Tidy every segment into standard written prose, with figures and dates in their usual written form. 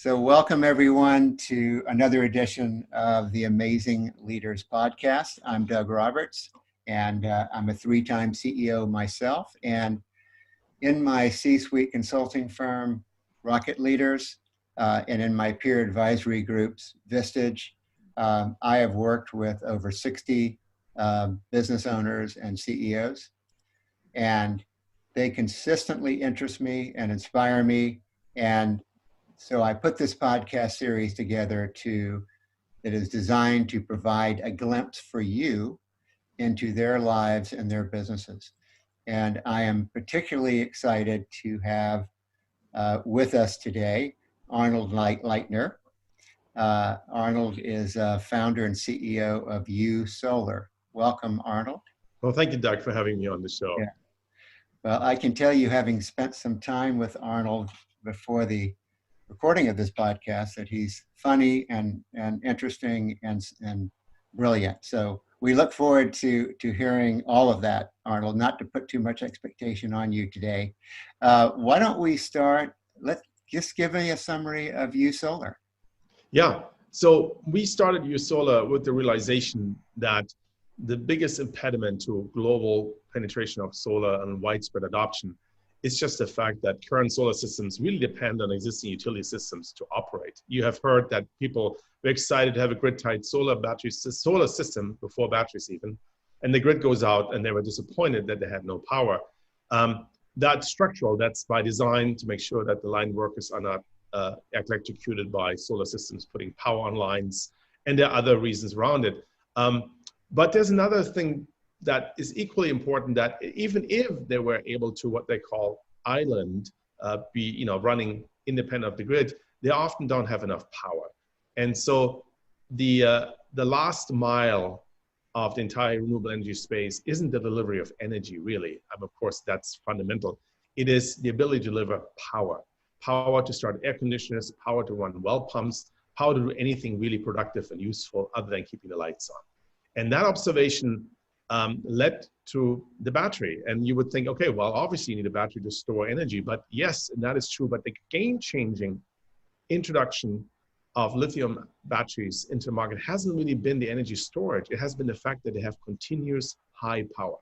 So welcome everyone to another edition of the Amazing Leaders Podcast. I'm Doug Roberts, and I'm a three-time CEO myself. And in my C-suite consulting firm, Rocket Leaders, and in my peer advisory groups, Vistage, I have worked with over 60 business owners and CEOs. And they consistently interest me and inspire me. And so I put this podcast series together that is designed to provide a glimpse for you into their lives and their businesses. And I am particularly excited to have with us today, Arnold Leitner. Arnold is founder and CEO of YouSolar. Welcome, Arnold. Well, thank you, Doug, for having me on the show. Yeah. Well, I can tell you, having spent some time with Arnold before the recording of this podcast, that he's funny and interesting and brilliant. So we look forward to hearing all of that, Arnold. Not to put too much expectation on you today. Why don't we start? Let's just give me a summary of YouSolar. Yeah. So we started YouSolar with the realization that the biggest impediment to global penetration of solar and widespread adoption is just the fact that current solar systems really depend on existing utility systems to operate. You have heard that people were excited to have a grid-tied solar system before batteries even, and the grid goes out and they were disappointed that they had no power. That's structural, that's by design to make sure that the line workers are not electrocuted by solar systems putting power on lines, and there are other reasons around it. But there's another thing that is equally important, that even if they were able to what they call island, be running independent of the grid, they often don't have enough power. And so the last mile of the entire renewable energy space isn't the delivery of energy, really. Of course, that's fundamental. It is the ability to deliver power. Power to start air conditioners, power to run well pumps, power to do anything really productive and useful other than keeping the lights on. And that observation led to the battery. And you would think, okay, well, obviously you need a battery to store energy. But yes, that is true. But the game-changing introduction of lithium batteries into the market hasn't really been the energy storage. It has been the fact that they have continuous high power.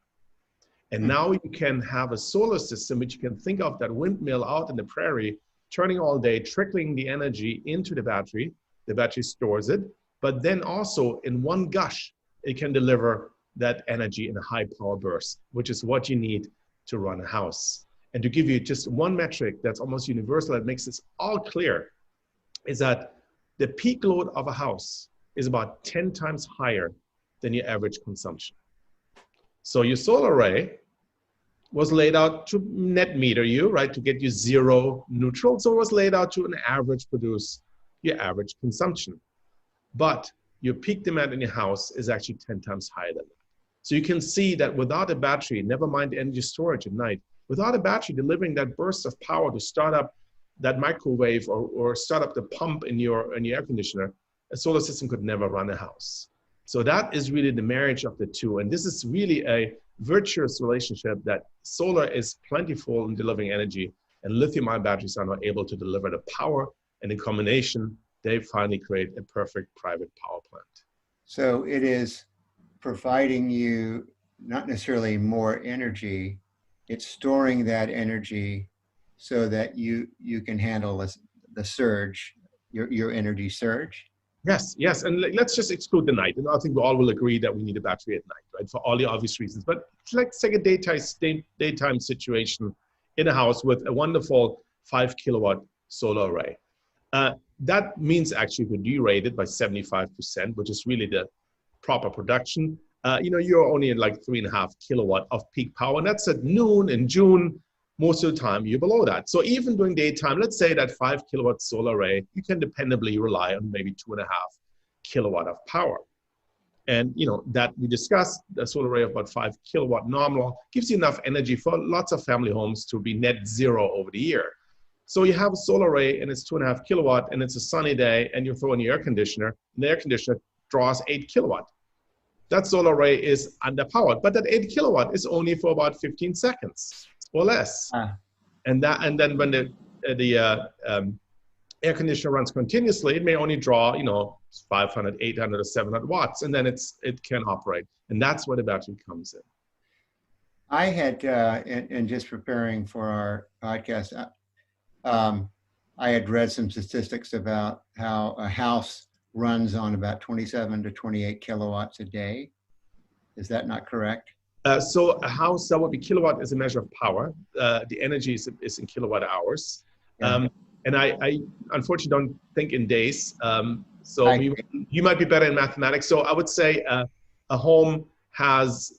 And now you can have a solar system, which you can think of that windmill out in the prairie, turning all day, trickling the energy into the battery. The battery stores it. But then also in one gush, it can deliver that energy in a high power burst, which is what you need to run a house. And to give you just one metric that's almost universal that makes this all clear, is that the peak load of a house is about 10 times higher than your average consumption. So your solar array was laid out to net meter you, right, to get you zero neutral. So it was laid out to an average produce your average consumption. But your peak demand in your house is actually 10 times higher than that. So you can see that without a battery, never mind the energy storage at night, without a battery delivering that burst of power to start up that microwave or start up the pump in your air conditioner, a solar system could never run a house. So that is really the marriage of the two. And this is really a virtuous relationship that solar is plentiful in delivering energy and lithium-ion batteries are not able to deliver the power, and in combination, they finally create a perfect private power plant. So it is providing you not necessarily more energy, it's storing that energy so that you can handle the surge, your energy surge. Yes, and let's just exclude the night. And I think we all will agree that we need a battery at night, right? For all the obvious reasons. But let's take a daytime situation in a house with a wonderful 5 kilowatt solar array. That means actually we derate it by 75%, which is really the proper production. You're only at like 3.5 kilowatt of peak power. And that's at noon in June. Most of the time you're below that. So even during daytime, let's say that 5 kilowatt solar array, you can dependably rely on maybe 2.5 kilowatt of power. And that we discussed, the solar array of about 5 kilowatt nominal gives you enough energy for lots of family homes to be net zero over the year. So you have a solar array and it's 2.5 kilowatt and it's a sunny day and you throw in your air conditioner and the air conditioner draws 8 kilowatt. That solar array is underpowered, but that 8 kilowatt is only for about 15 seconds or less. And then when the air conditioner runs continuously, it may only draw, 500, 800, or 700 watts, and then it can operate. And that's where the battery comes in. I had, in just preparing for our podcast, I had read some statistics about how a house runs on about 27 to 28 kilowatts a day. Is that not correct? So a house, that would be kilowatt is a measure of power. The energy is in kilowatt hours. Yeah. And I unfortunately don't think in days. So you might be better in mathematics. So I would say a home has,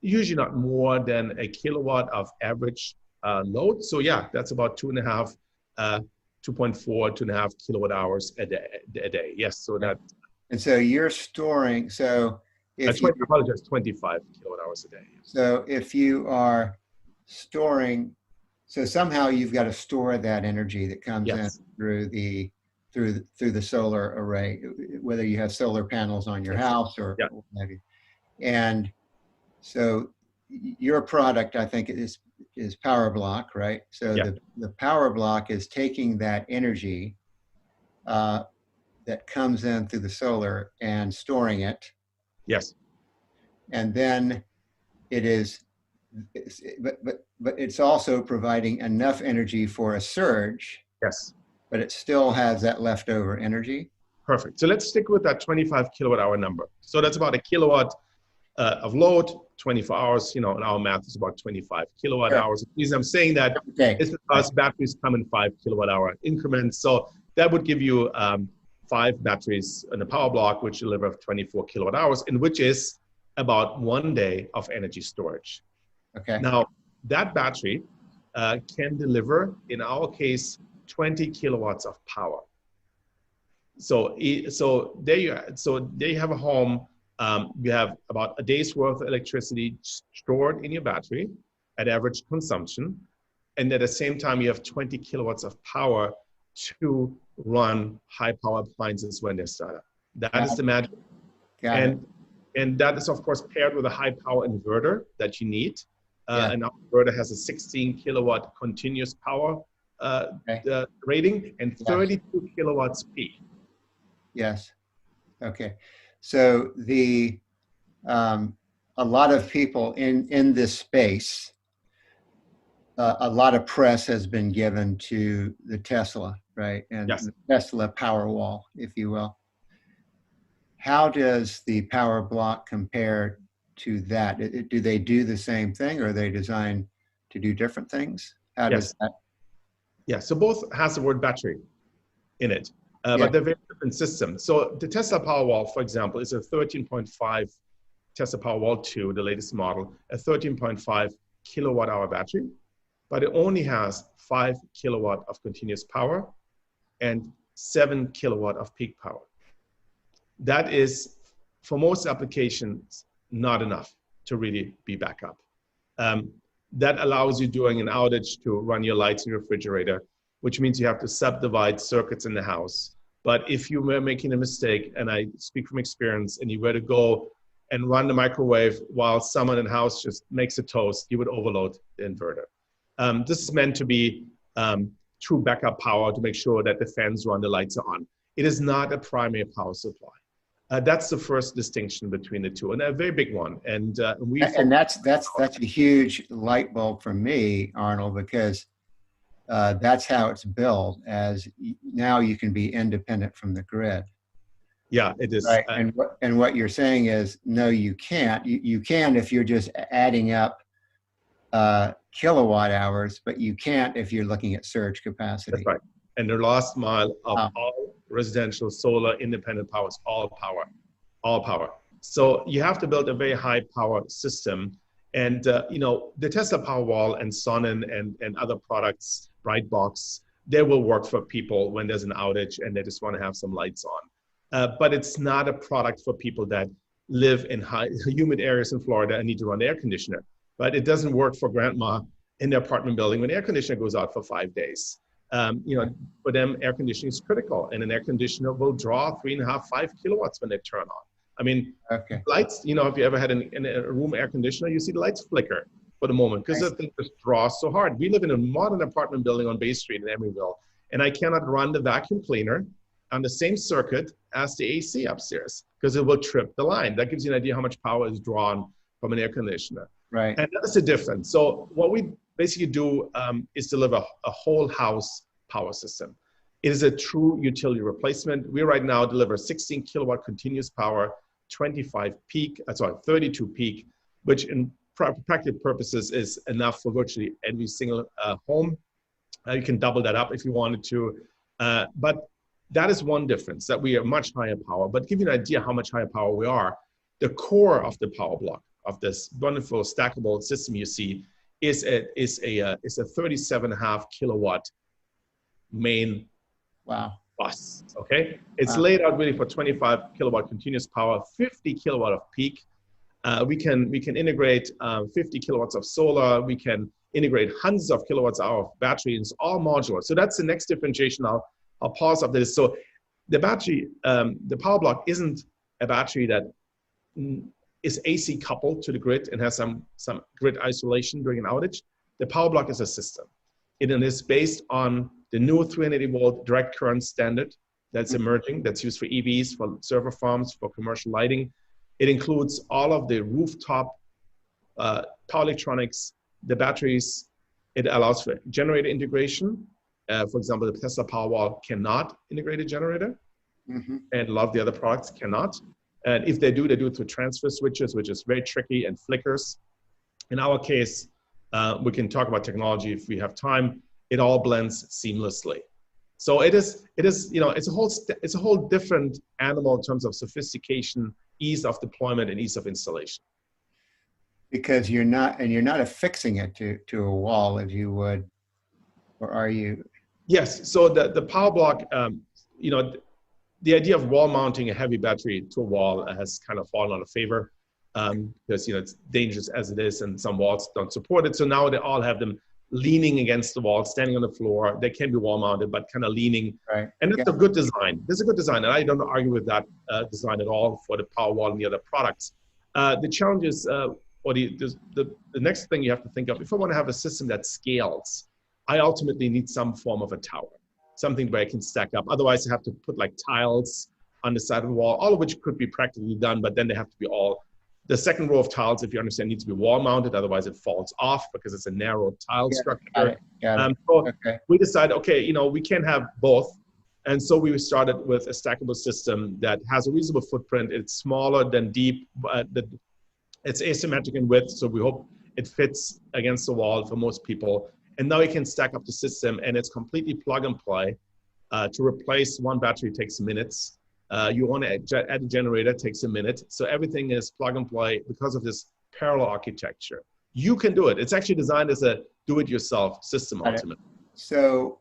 usually not more than a kilowatt of average load. So yeah, that's about 2.5, 2.5 kilowatt hours a day. Yes, so that. And so you're storing, so if I apologize, 25 kilowatt hours a day. So if you are storing, so somehow you've got to store that energy that comes in through the solar array, whether you have solar panels on your house or what have you. And so your product, I think, is Powerbloc, right? So the Powerbloc is taking that energy that comes in through the solar and storing it. Yes. And then it is, but it's also providing enough energy for a surge. Yes. But it still has that leftover energy. Perfect. So let's stick with that 25 kilowatt hour number. So that's about a kilowatt of load, 24 hours, in our math is about 25 kilowatt hours. The reason I'm saying that is because batteries come in 5 kilowatt hour increments. So that would give you 5 batteries in a Powerbloc, which deliver 24 kilowatt hours, and which is about 1 day of energy storage. Okay. Now, that battery can deliver, in our case, 20 kilowatts of power. So there you have a home. You have about a day's worth of electricity stored in your battery at average consumption. And at the same time, you have 20 kilowatts of power to run high power appliances when they start up. That is the magic. And that is, of course, paired with a high power inverter that you need. And our inverter has a 16 kilowatt continuous power rating and 32 kilowatts peak. Yes. Okay. So a lot of people in this space, a lot of press has been given to the Tesla, right? And the Tesla Powerwall, if you will. How does the Powerbloc compare to that? Do they do the same thing, or are they designed to do different things? How does that? Yeah, so both has the word battery in it, but they're very different systems. So the Tesla Powerwall, for example, is a 13.5 Tesla Powerwall 2, the latest model, a 13.5 kilowatt hour battery, but it only has 5 kilowatt of continuous power and 7 kilowatt of peak power. That is, for most applications, not enough to really be backup. That allows you during an outage to run your lights in your refrigerator, which means you have to subdivide circuits in the house. But if you were making a mistake, and I speak from experience, and you were to go and run the microwave while someone in the house just makes a toast, you would overload the inverter. This is meant to be true backup power to make sure that the fans run, the lights are on. It is not a primary power supply. That's the first distinction between the two, and a very big one. And that's a huge light bulb for me, Arnold, because that's how it's built. As now, you can be independent from the grid. Yeah, it is. Right. And what you're saying is, no, you can't. You can if you're just adding up kilowatt hours, but you can't if you're looking at surge capacity. That's right. And the last mile of all residential solar independent power is all power. So you have to build a very high power system. And the Tesla Powerwall and Sonnen and other products, Brightbox, they will work for people when there's an outage and they just want to have some lights on. But it's not a product for people that live in humid areas in Florida and need to run the air conditioner. But it doesn't work for grandma in their apartment building when the air conditioner goes out for 5 days. For them, air conditioning is critical, and an air conditioner will draw 3.5, 5 kilowatts when they turn on. I mean, lights, if you ever had in a room air conditioner, you see the lights flicker for the moment because the thing just draws so hard. We live in a modern apartment building on Bay Street in Emeryville, and I cannot run the vacuum cleaner on the same circuit as the AC upstairs because it will trip the line. That gives you an idea how much power is drawn from an air conditioner. Right. And that's the difference. So what we basically do is deliver a whole house power system. It is a true utility replacement. We right now deliver 16 kilowatt continuous power, 32 peak, which in practical purposes is enough for virtually every single home. You can double that up if you wanted to. But that is one difference, that we are much higher power. But to give you an idea how much higher power we are, the core of the Powerbloc, of this wonderful stackable system you see, is a 37.5 kilowatt main bus, okay? It's laid out really for 25 kilowatt continuous power, 50 kilowatt of peak. We can integrate 50 kilowatts of solar. We can integrate hundreds of kilowatts hour of battery. It's all modular. So that's the next differentiation. I'll pause up this. So the battery, the Powerbloc isn't a battery that is AC coupled to the grid and has some grid isolation during an outage. The Powerbloc is a system. It is based on the new 380 volt direct current standard that's emerging, that's used for EVs, for server farms, for commercial lighting. It includes all of the rooftop power electronics, the batteries. It allows for generator integration. For example, the Tesla Powerwall cannot integrate a generator, and a lot of the other products cannot. And if they do it through transfer switches, which is very tricky, and flickers. In our case, we can talk about technology if we have time. It all blends seamlessly. So it's a whole different animal in terms of sophistication, ease of deployment, and ease of installation. Because you're not affixing it to a wall as you would, or are you? Yes. So the Powerbloc, the idea of wall mounting a heavy battery to a wall has kind of fallen out of favor because it's dangerous as it is, and some walls don't support it. So now they all have them leaning against the wall, standing on the floor. They can be wall mounted, but kind of leaning. Right. And it's a good design. There's a good design, and I don't argue with that design at all for the Powerwall and the other products. The challenge is, or the next thing you have to think of, if I want to have a system that scales, I ultimately need some form of a tower, something where I can stack up. Otherwise, I have to put like tiles on the side of the wall, all of which could be practically done, but then they have to be the second row of tiles, if you understand, needs to be wall mounted. Otherwise, it falls off because it's a narrow tile structure. Got it. We decided, okay, we can't have both. And so we started with a stackable system that has a reasonable footprint. It's smaller than deep, but it's asymmetric in width. So we hope it fits against the wall for most people. And now you can stack up the system, and it's completely plug and play. To replace one battery takes minutes. You want to add a generator, takes a minute. So everything is plug and play because of this parallel architecture. You can do it. It's actually designed as a do-it-yourself system ultimately. So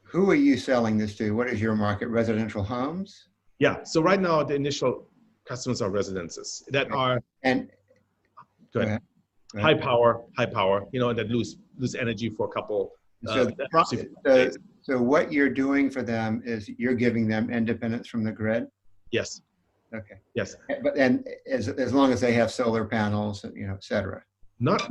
who are you selling this to? What is your market? Residential homes? Yeah. So right now, the initial customers are residences that are. And go ahead. High power, that lose energy for a couple. So what you're doing for them is you're giving them independence from the grid? Yes. Okay. Yes. But and as long as they have solar panels, et cetera. Not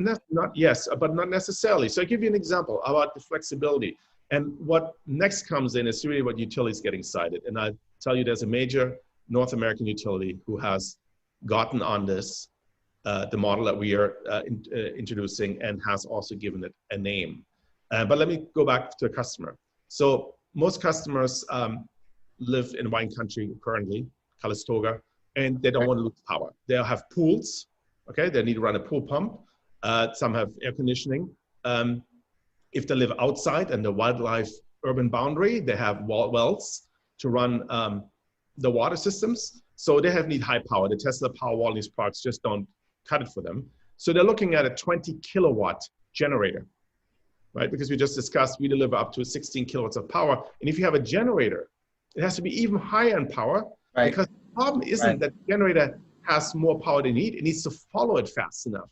yes, but not necessarily. So I'll give you an example about the flexibility. And what next comes in is really what utilities get excited. And I tell you, there's a major North American utility who has gotten on this, the model that we are introducing, and has also given it a name. But let me go back to the customer. So most customers live in wine country currently, Calistoga, and they don't want to lose power. They have pools, okay? They need to run a pool pump. Some have air conditioning. If they live outside and the wildlife urban boundary, they have wells to run the water systems. So they need high power. The Tesla Powerwall in these parks just don't cut it for them. So they're looking at a 20 kilowatt generator, right? Because we just discussed, we deliver up to 16 kilowatts of power. And if you have a generator, it has to be even higher in power, right? Because the problem isn't that the generator has more power than you need. It needs to follow it fast enough.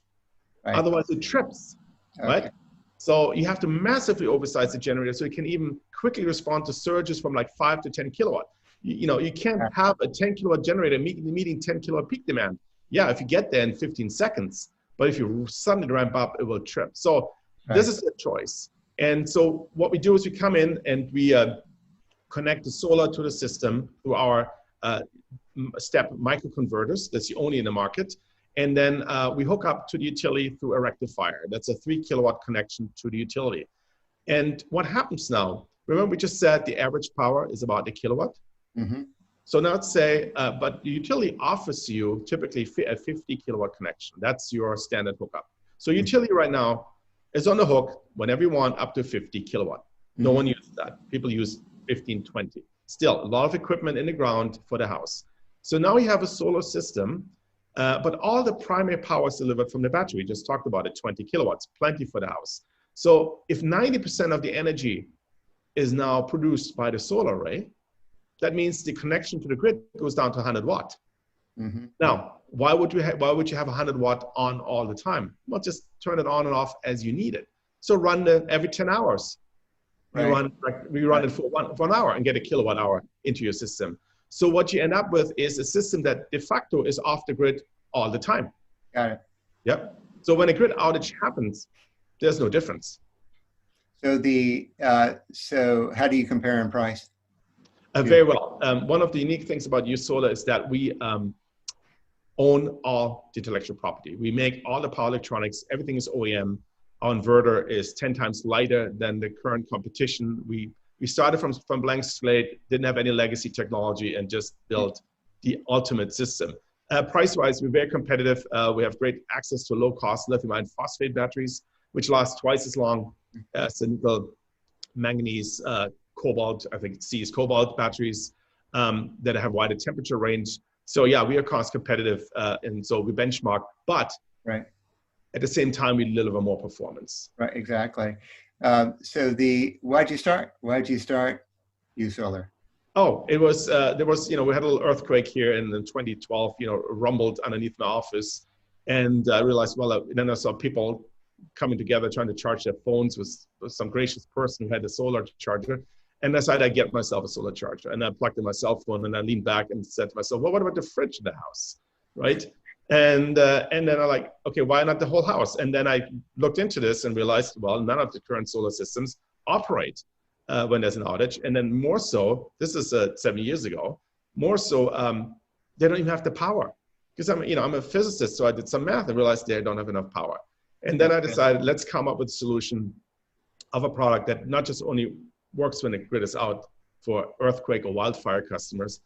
Right. Otherwise it trips, right? So you have to massively oversize the generator so it can even quickly respond to surges from like 5 to 10 kilowatt. You can't have a 10 kilowatt generator meeting 10 kilowatt peak demand. Yeah, if you get there in 15 seconds, but if you suddenly ramp up, it will trip. So this is a choice. And so what we do is we come in and we connect the solar to the system through our step microconverters. That's the only in the market. And then we hook up to the utility through a rectifier. That's a 3 kilowatt connection to the utility. And what happens now, remember we just said the average power is about a kilowatt? Mm-hmm. So now let's say, but the utility offers you typically a 50 kilowatt connection. That's your standard hookup. So utility right now is on the hook whenever you want up to 50 kilowatt. No one uses that. People use 15, 20. Still, a lot of equipment in the ground for the house. So now you have a solar system, but all the primary power is delivered from the battery. We just talked about it, 20 kilowatts, plenty for the house. So if 90% of the energy is now produced by the solar array, that means the connection to the grid goes down to 100 watt. Mm-hmm. Now, why would you have 100 watt on all the time? Well, just turn it on and off as you need it. So run every 10 hours. Right. We run it for one hour and get a kilowatt hour into your system. So what you end up with is a system that de facto is off the grid all the time. Got it. Yep. So when a grid outage happens, there's no difference. So so how do you compare in price? Very well. One of the unique things about YouSolar is that we own all the intellectual property. We make all the power electronics. Everything is OEM. Our inverter is 10 times lighter than the current competition. We started from blank slate, didn't have any legacy technology, and just built the ultimate system. Price-wise, we're very competitive. We have great access to low-cost lithium iron phosphate batteries, which last twice as long as the nickel, manganese, cobalt, I think C is cobalt batteries that have wider temperature range. So yeah, we are cost competitive, and so we benchmark, but right. At the same time, we deliver more performance. Right, exactly. So why'd you start YouSolar? Oh, it was, there was, we had a little earthquake here in 2012, rumbled underneath my office. And I realized, well, then I saw people coming together trying to charge their phones with some gracious person who had a solar charger. And I decided I'd get myself a solar charger. And I plugged in my cell phone and I leaned back and said to myself, well, what about the fridge in the house, right? And then I'm like, okay, why not the whole house? And then I looked into this and realized, well, none of the current solar systems operate when there's an outage. And then more so, this is 7 years ago, more so, they don't even have the power. Because I'm a physicist, so I did some math and realized they don't have enough power. And then I decided, let's come up with a solution of a product that not just only works when the grid is out for earthquake or wildfire customers,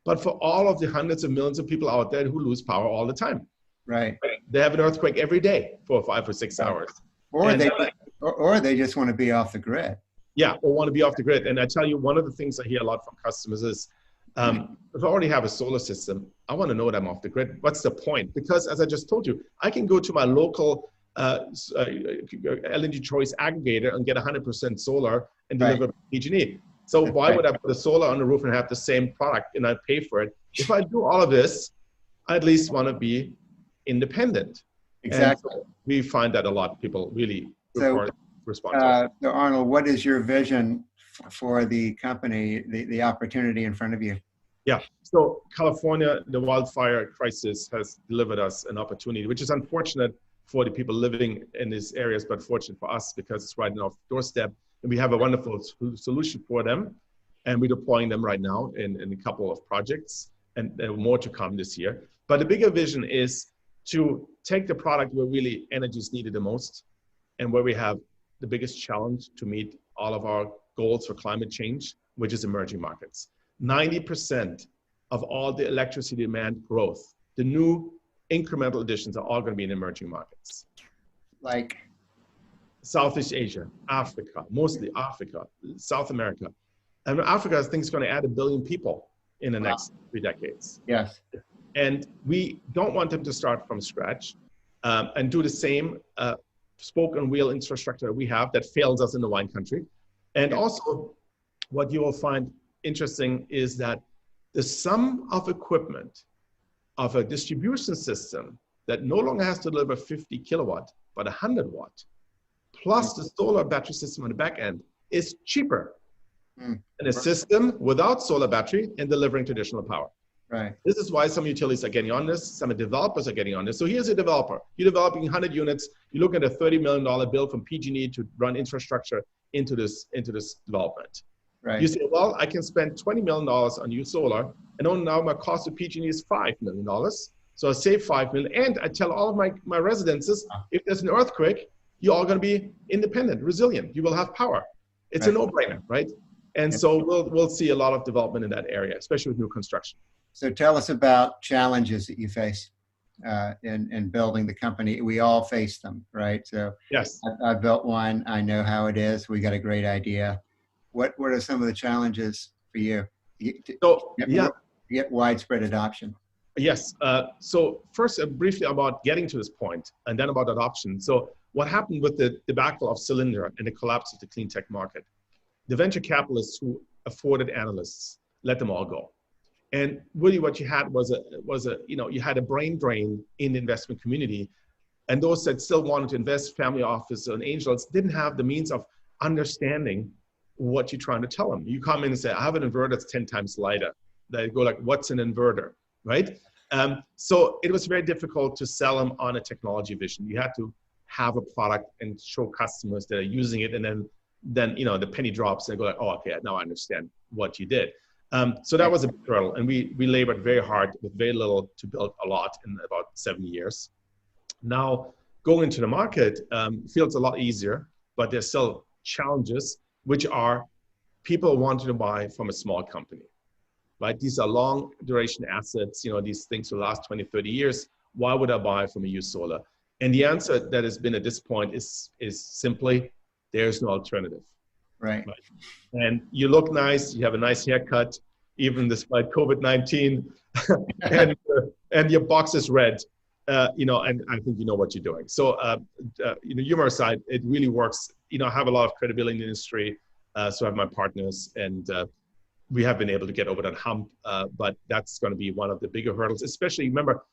but for all of the hundreds of millions of people out there who lose power all the time. Right. They have an earthquake every day for 5 or 6 hours. Or they just want to be off the grid. Yeah, or want to be off the grid. And I tell you, one of the things I hear a lot from customers is, if I already have a solar system, I want to know that I'm off the grid. What's the point? Because as I just told you, I can go to my local LNG choice aggregator and get 100% solar and deliver PG&E. So why would I put a solar on the roof and have the same product and I pay for it? If I do all of this, I at least want to be independent. Exactly. So we find that a lot of people really respond to. So Arnold, what is your vision for the company, the opportunity in front of you? Yeah, so California, the wildfire crisis has delivered us an opportunity, which is unfortunate for the people living in these areas, but fortunate for us because it's right on our doorstep. And we have a wonderful solution for them. And we're deploying them right now in a couple of projects and more to come this year. But the bigger vision is to take the product where really energy is needed the most and where we have the biggest challenge to meet all of our goals for climate change, which is emerging markets. 90% of all the electricity demand growth, the new incremental additions are all going to be in emerging markets. Like? Southeast Asia, Africa, mostly Africa, South America. And Africa, I think, is going to add 1 billion people in the next 3 decades. Yes. And we don't want them to start from scratch and do the same spoke and wheel infrastructure that we have that fails us in the wine country. And also, what you will find interesting is that the sum of equipment of a distribution system that no longer has to deliver 50 kilowatt, but 100 watt, plus the solar battery system on the back end is cheaper than a system without solar battery and delivering traditional power. Right. This is why some utilities are getting on this, some developers are getting on this. So here's a developer. You're developing 100 units. You look at a $30 million bill from PG&E to run infrastructure into this development. Right. You say, well, I can spend $20 million on YouSolar, and now my cost of PG&E is $5 million. So I save $5 million, and I tell all of my residences, if there's an earthquake, you're all going to be independent, resilient. You will have power. It's a no-brainer, right? And so we'll see a lot of development in that area, especially with new construction. So tell us about challenges that you face in building the company. We all face them, right? So yes, I built one. I know how it is. We got a great idea. What are some of the challenges for you to get widespread adoption? Yes. So first, briefly about getting to this point, and then about adoption. So what happened with the debacle of Cylinder and the collapse of the clean tech market? The venture capitalists who afforded analysts let them all go. And really what you had was you had a brain drain in the investment community. And those that still wanted to invest, family office and angels, didn't have the means of understanding what you're trying to tell them. You come in and say, I have an inverter that's 10 times lighter. They go like, what's an inverter, right? So it was very difficult to sell them on a technology vision. You had to have a product and show customers that are using it, and then the penny drops and they go like, oh, okay, now I understand what you did. So that was a big hurdle, and we labored very hard with very little to build a lot in about 7 years. Now, going into the market feels a lot easier, but there's still challenges, which are people wanting to buy from a small company, right? These are long duration assets. These things will last 20, 30 years. Why would I buy from a YouSolar? And the answer that has been at this point is simply, there's no alternative. Right. And you look nice, you have a nice haircut, even despite COVID-19, and your box is red, and I think you know what you're doing. So, humor aside, it really works. I have a lot of credibility in the industry, so I have my partners, and we have been able to get over that hump, but that's going to be one of the bigger hurdles, especially, remember,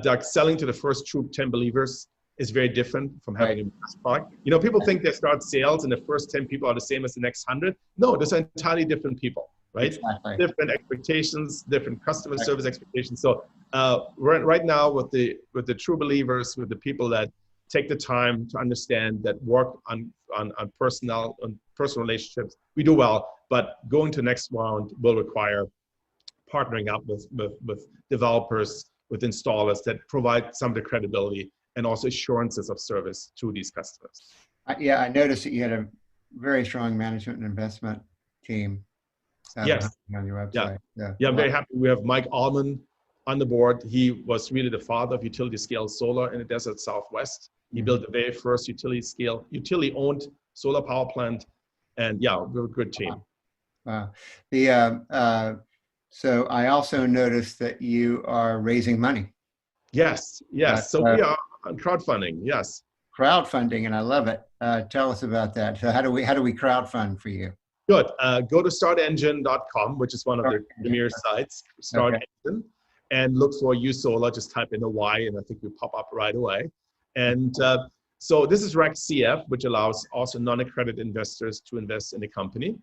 Doug, selling to the first true 10 believers is very different from having a mass product. People think they start sales and the first 10 people are the same as the next 100. No, those are entirely different people, right? Exactly. Different expectations, different customer service expectations. So right now with the true believers, with the people that take the time to understand, that work on personal relationships, we do well. But going to the next round will require partnering up with developers, with installers that provide some of the credibility and also assurances of service to these customers. I noticed that you had a very strong management and investment team. Yes. On your website. Yeah, I'm very happy. We have Mike Allman on the board. He was really the father of utility scale solar in the desert Southwest. He built the very first utility owned solar power plant. And we're a good team. Wow. So I also noticed that you are raising money. Yes. So we are on crowdfunding. Yes. Crowdfunding, and I love it. Tell us about that. So how do we crowdfund for you? Good. Go to startengine.com, which is one of the premier sites, Start Engine, and look for YouSolar. Just type in a Y, and I think we pop up right away. And so this is Rec CF, which allows also non-accredited investors to invest in the company,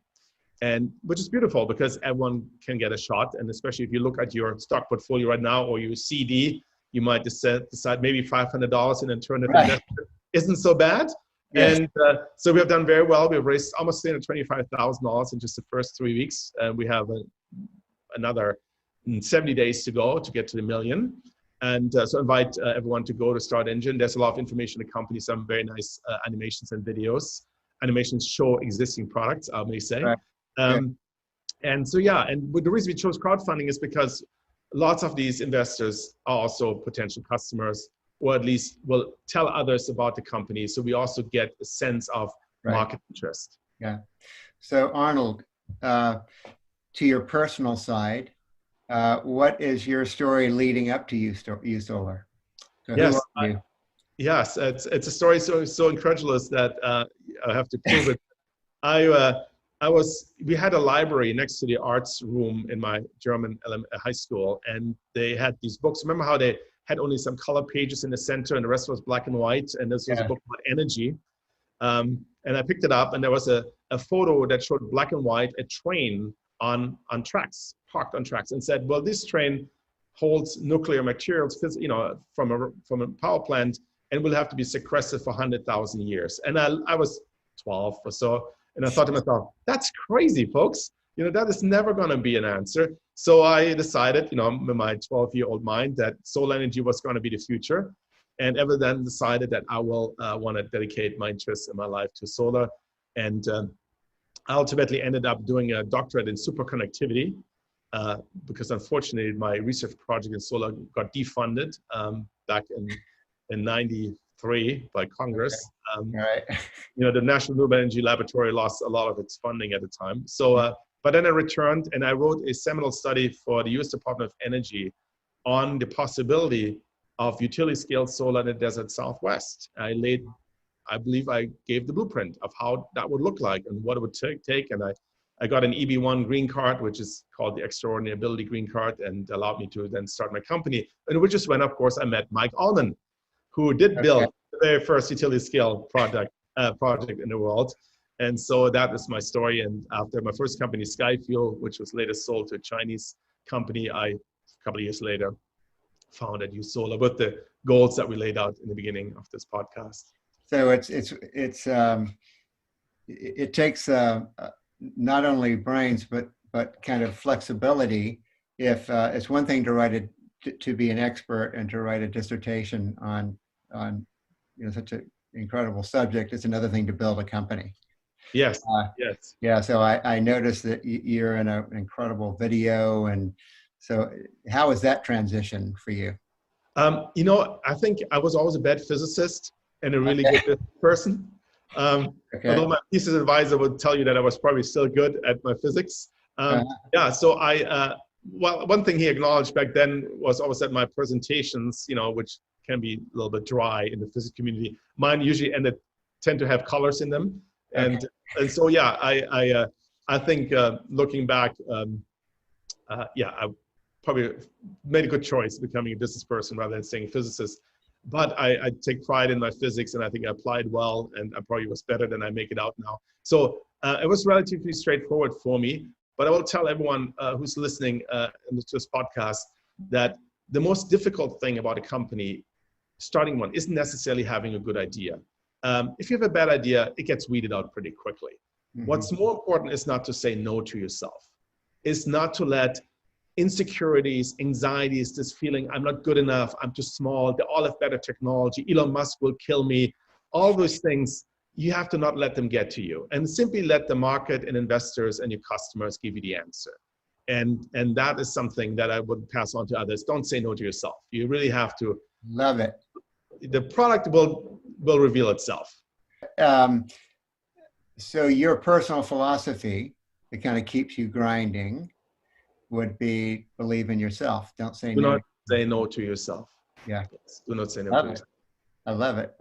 and which is beautiful because everyone can get a shot. And especially if you look at your stock portfolio right now or your CD, you might decide maybe $500 in alternative investment isn't so bad. Yes. And so we have done very well. We've raised almost $325,000 in just the first 3 weeks. And we have another 70 days to go to get to the million. And so invite everyone to go to Start Engine. There's a lot of information on the company, some very nice animations and videos. Animations show existing products, I may say. Right. And so, and the reason we chose crowdfunding is because lots of these investors are also potential customers, or at least will tell others about the company. So we also get a sense of market interest. Yeah. So Arnold, to your personal side, what is your story leading up to YouSolar? So yes, yes, it's a story so incredulous that I have to prove it. We had a library next to the arts room in my German high school, and they had these books. Remember how they had only some color pages in the center and the rest was black and white, and this was a book about energy. And I picked it up, and there was a photo that showed black and white, a train on tracks, parked on tracks, and said, well, this train holds nuclear materials, from a power plant, and will have to be sequestered for 100,000 years. And I was 12 or so, And I thought to myself, that's crazy, folks. That is never going to be an answer. So I decided, in my 12-year-old mind, that solar energy was going to be the future. And ever then decided that I will want to dedicate my interest in my life to solar. And I ultimately ended up doing a doctorate in superconductivity because unfortunately my research project in solar got defunded back in 93 by Congress. Right. The National Renewable Energy Laboratory lost a lot of its funding at the time. So, but then I returned and I wrote a seminal study for the US Department of Energy on the possibility of utility scale solar in the desert Southwest. I believe I gave the blueprint of how that would look like and what it would take. And I got an EB1 green card, which is called the Extraordinary Ability Green Card, and allowed me to then start my company. And which is when, of course, I met Mike Allman, who did build the very first utility scale project in the world. And so that is my story. And after my first company, Skyfuel, which was later sold to a Chinese company, a couple of years later founded YouSolar with the goals that we laid out in the beginning of this podcast. So it takes not only brains but kind of flexibility. If it's one thing to write to be an expert and to write a dissertation on such an incredible subject, it's another thing to build a company. Yes. Yes. Yeah. So I noticed that you're in an incredible video, and so how is that transition for you? I think I was always a bad physicist and a really good person. Although my thesis advisor would tell you that I was probably still good at my physics. Yeah, so one thing he acknowledged back then was always that my presentations, which can be a little bit dry in the physics community, mine usually tend to have colors in them. And so, yeah, I think looking back, I probably made a good choice becoming a business person rather than staying a physicist. But I take pride in my physics, and I think I applied well, and I probably was better than I make it out now. So it was relatively straightforward for me. But I will tell everyone who's listening to this podcast that the most difficult thing about a company, starting one, isn't necessarily having a good idea. If you have a bad idea, it gets weeded out pretty quickly. Mm-hmm. What's more important is not to say no to yourself. It's not to let insecurities, anxieties, this feeling, I'm not good enough, I'm too small, they all have better technology, Elon Musk will kill me, all those things, you have to not let them get to you, and simply let the market and investors and your customers give you the answer. And that is something that I would pass on to others. Don't say no to yourself. You really have to. Love it. The product will reveal itself. So your personal philosophy that kind of keeps you grinding would be believe in yourself. Don't say no. Do not say no to yourself. Yeah. Yes. Do not say no to yourself. I love it.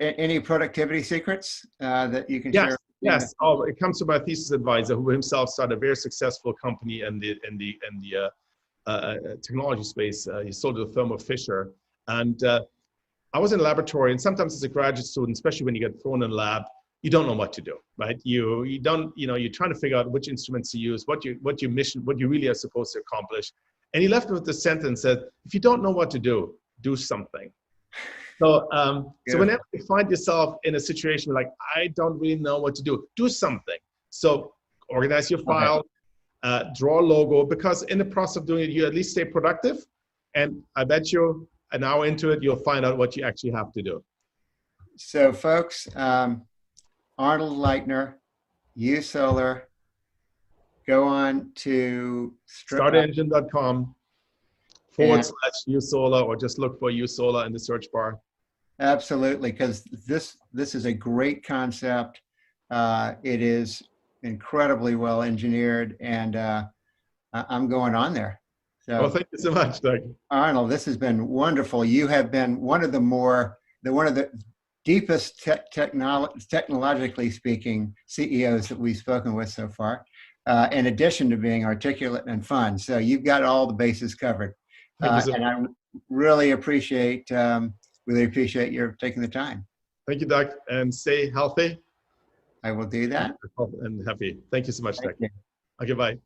Any productivity secrets that you can share? Yes. Oh, it comes to my thesis advisor, who himself started a very successful company in the technology space. He sold to Thermo Fisher, and I was in a laboratory. And sometimes as a graduate student, especially when you get thrown in a lab, you don't know what to do, right? You don't, you're trying to figure out which instruments to use, what your mission, what you really are supposed to accomplish. And he left with the sentence that if you don't know what to do something. So, so whenever you find yourself in a situation like, I don't really know what to do something. So organize your file, draw a logo, because in the process of doing it, you at least stay productive. And I bet you an hour into it, you'll find out what you actually have to do. So folks, Arnold Leitner, YouSolar, go on to startengine.com/YouSolar, or just look for YouSolar in the search bar. Absolutely, because this is a great concept. It is incredibly well engineered, and I'm going on there. So, well, thank you so much, Doug. Arnold, this has been wonderful. You have been one of the deepest technologically speaking CEOs that we've spoken with so far, in addition to being articulate and fun. So you've got all the bases covered. And I really appreciate your taking the time. Thank you, Doug, and stay healthy. I will do that. And happy. Thank you so much, Doug. Okay, bye.